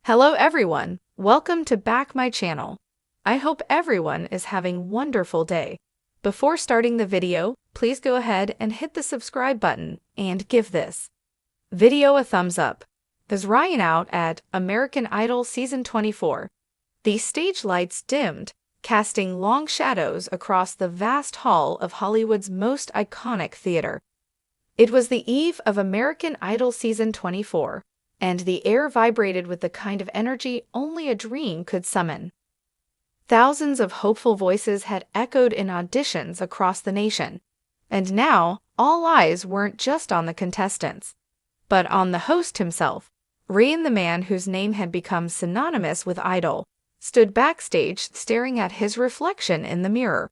Hello everyone, welcome to back my channel. I hope everyone is having wonderful day. Before starting the video, please go ahead and hit the subscribe button and give this video a thumbs up. There's Ryan out at American Idol Season 24. The stage lights dimmed, casting long shadows across the vast hall of Hollywood's most iconic theater. It was the eve of American Idol Season 24. And the air vibrated with the kind of energy only a dream could summon. Thousands of hopeful voices had echoed in auditions across the nation, and now all eyes weren't just on the contestants, but on the host himself. Ryan, the man whose name had become synonymous with Idol, stood backstage staring at his reflection in the mirror.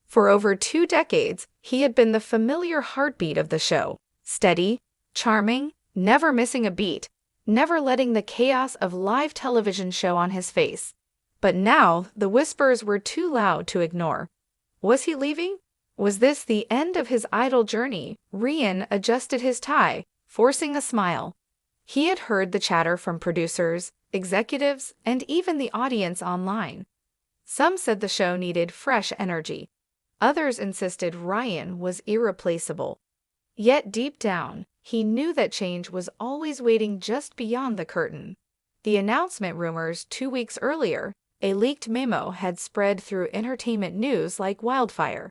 For over 2 decades, he had been the familiar heartbeat of the show, steady, charming, never missing a beat, never letting the chaos of live television show on his face. But now the whispers were too loud to ignore. Was he leaving? Was this the end of his Idol journey? Ryan adjusted his tie, forcing a smile. He had heard the chatter from producers, executives, and even the audience online. Some said the show needed fresh energy. Others insisted Ryan was irreplaceable. Yet deep down, he knew that change was always waiting just beyond the curtain. The announcement rumors 2 weeks earlier, a leaked memo had spread through entertainment news like wildfire.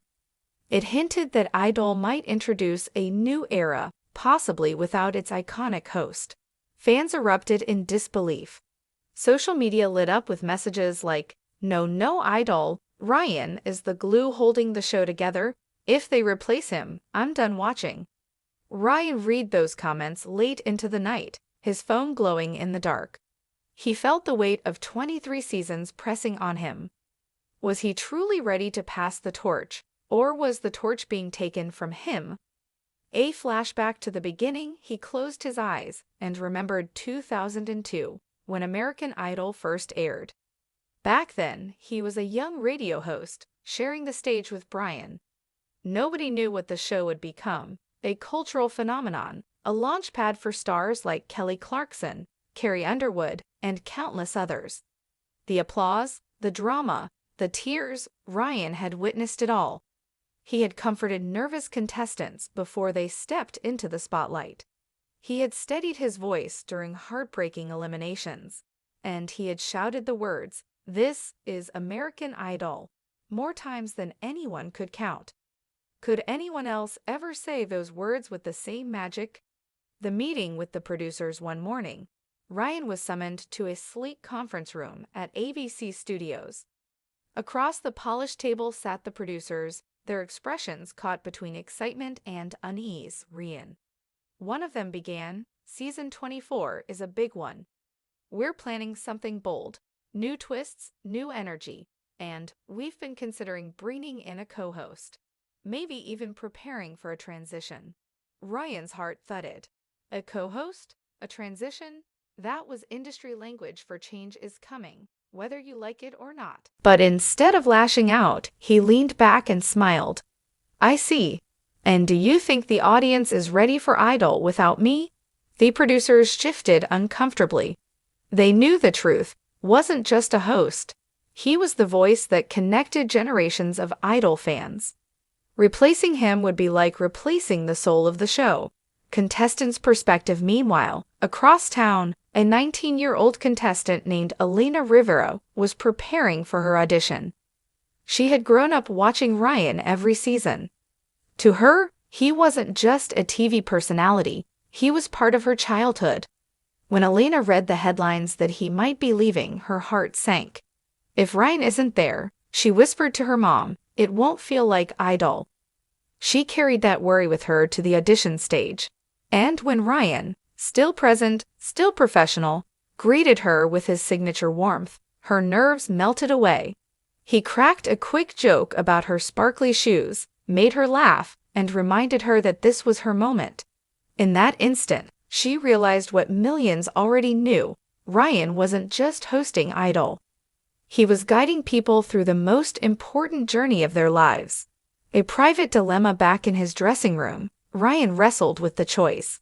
It hinted that Idol might introduce a new era, possibly without its iconic host. Fans erupted in disbelief. Social media lit up with messages like, "No Idol, Ryan is the glue holding the show together. If they replace him, I'm done watching." Ryan read those comments late into the night, his phone glowing in the dark. He felt the weight of 23 seasons pressing on him. Was he truly ready to pass the torch, or was the torch being taken from him? A flashback to the beginning, he closed his eyes and remembered 2002, when American Idol first aired. Back then, he was a young radio host, sharing the stage with Brian. Nobody knew what the show would become. A cultural phenomenon, a launchpad for stars like Kelly Clarkson, Carrie Underwood, and countless others. The applause, the drama, the tears, Ryan had witnessed it all. He had comforted nervous contestants before they stepped into the spotlight. He had steadied his voice during heartbreaking eliminations, and he had shouted the words, "This is American Idol," more times than anyone could count. Could anyone else ever say those words with the same magic? The meeting with the producers one morning, Ryan was summoned to a sleek conference room at ABC Studios. Across the polished table sat the producers, their expressions caught between excitement and unease. Ryan. One of them began, "Season 24 is a big one. We're planning something bold, new twists, new energy, and we've been considering bringing in a co-host. Maybe even preparing for a transition." Ryan's heart thudded. A co-host? A transition? That was industry language for change is coming, whether you like it or not. But instead of lashing out, he leaned back and smiled. "I see. And do you think the audience is ready for Idol without me?" The producers shifted uncomfortably. They knew the truth wasn't just a host. He was the voice that connected generations of Idol fans. Replacing him would be like replacing the soul of the show. Contestants' perspective. Meanwhile, across town, a 19-year-old contestant named Elena Rivera was preparing for her audition. She had grown up watching Ryan every season. To her, he wasn't just a TV personality, he was part of her childhood. When Elena read the headlines that he might be leaving, her heart sank. "If Ryan isn't there," she whispered to her mom, "it won't feel like Idol." She carried that worry with her to the audition stage. And when Ryan, still present, still professional, greeted her with his signature warmth, her nerves melted away. He cracked a quick joke about her sparkly shoes, made her laugh, and reminded her that this was her moment. In that instant, she realized what millions already knew. Ryan wasn't just hosting Idol. He was guiding people through the most important journey of their lives. A private dilemma. Back in his dressing room, Ryan wrestled with the choice.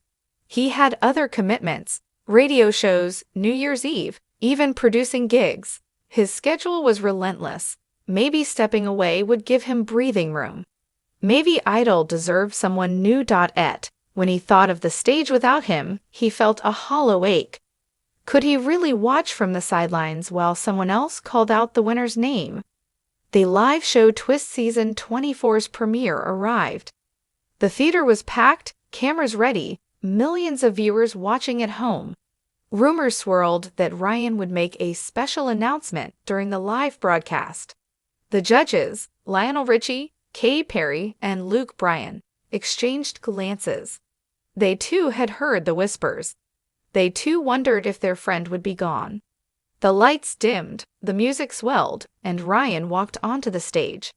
He had other commitments, radio shows, New Year's Eve, even producing gigs. His schedule was relentless. Maybe stepping away would give him breathing room. Maybe Idol deserved someone new. When he thought of the stage without him, he felt a hollow ache. Could he really watch from the sidelines while someone else called out the winner's name? The live show Twist Season 24's premiere arrived. The theater was packed, cameras ready, millions of viewers watching at home. Rumors swirled that Ryan would make a special announcement during the live broadcast. The judges, Lionel Richie, Katy Perry, and Luke Bryan, exchanged glances. They too had heard the whispers. They too wondered if their friend would be gone. The lights dimmed, the music swelled, and Ryan walked onto the stage.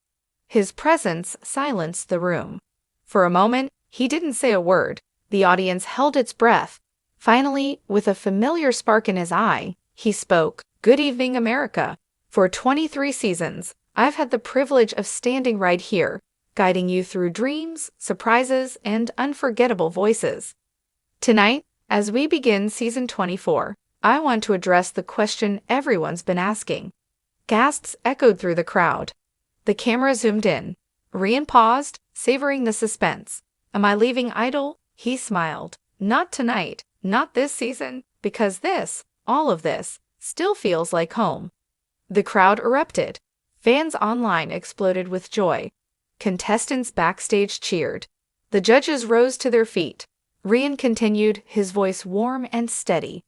His presence silenced the room. For a moment, he didn't say a word. The audience held its breath. Finally, with a familiar spark in his eye, he spoke. "Good evening, America. For 23 seasons, I've had the privilege of standing right here, guiding you through dreams, surprises, and unforgettable voices. Tonight, as we begin Season 24, I want to address the question everyone's been asking." Gasps echoed through the crowd. The camera zoomed in. Ryan paused, savoring the suspense. "Am I leaving Idol?" He smiled. "Not tonight, not this season, because this, all of this, still feels like home." The crowd erupted. Fans online exploded with joy. Contestants backstage cheered. The judges rose to their feet. Ryan continued, his voice warm and steady.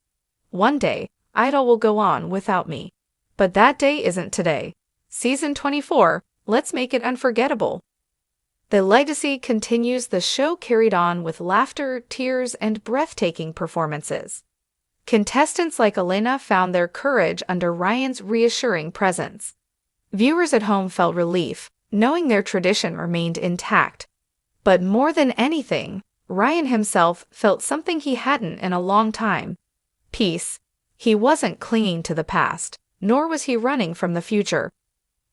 "One day, Idol will go on without me. But that day isn't today. Season 24, let's make it unforgettable." The legacy continues. The show carried on with laughter, tears, and breathtaking performances. Contestants like Elena found their courage under Ryan's reassuring presence. Viewers at home felt relief, knowing their tradition remained intact. But more than anything, Ryan himself felt something he hadn't in a long time: peace. He wasn't clinging to the past, nor was he running from the future.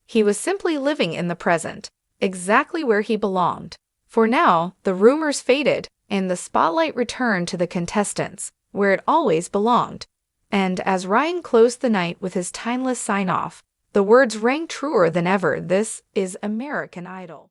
He was simply living in the present, exactly where he belonged. For now, the rumors faded, and the spotlight returned to the contestants, where it always belonged. And as Ryan closed the night with his timeless sign-off, the words rang truer than ever: "This is American Idol."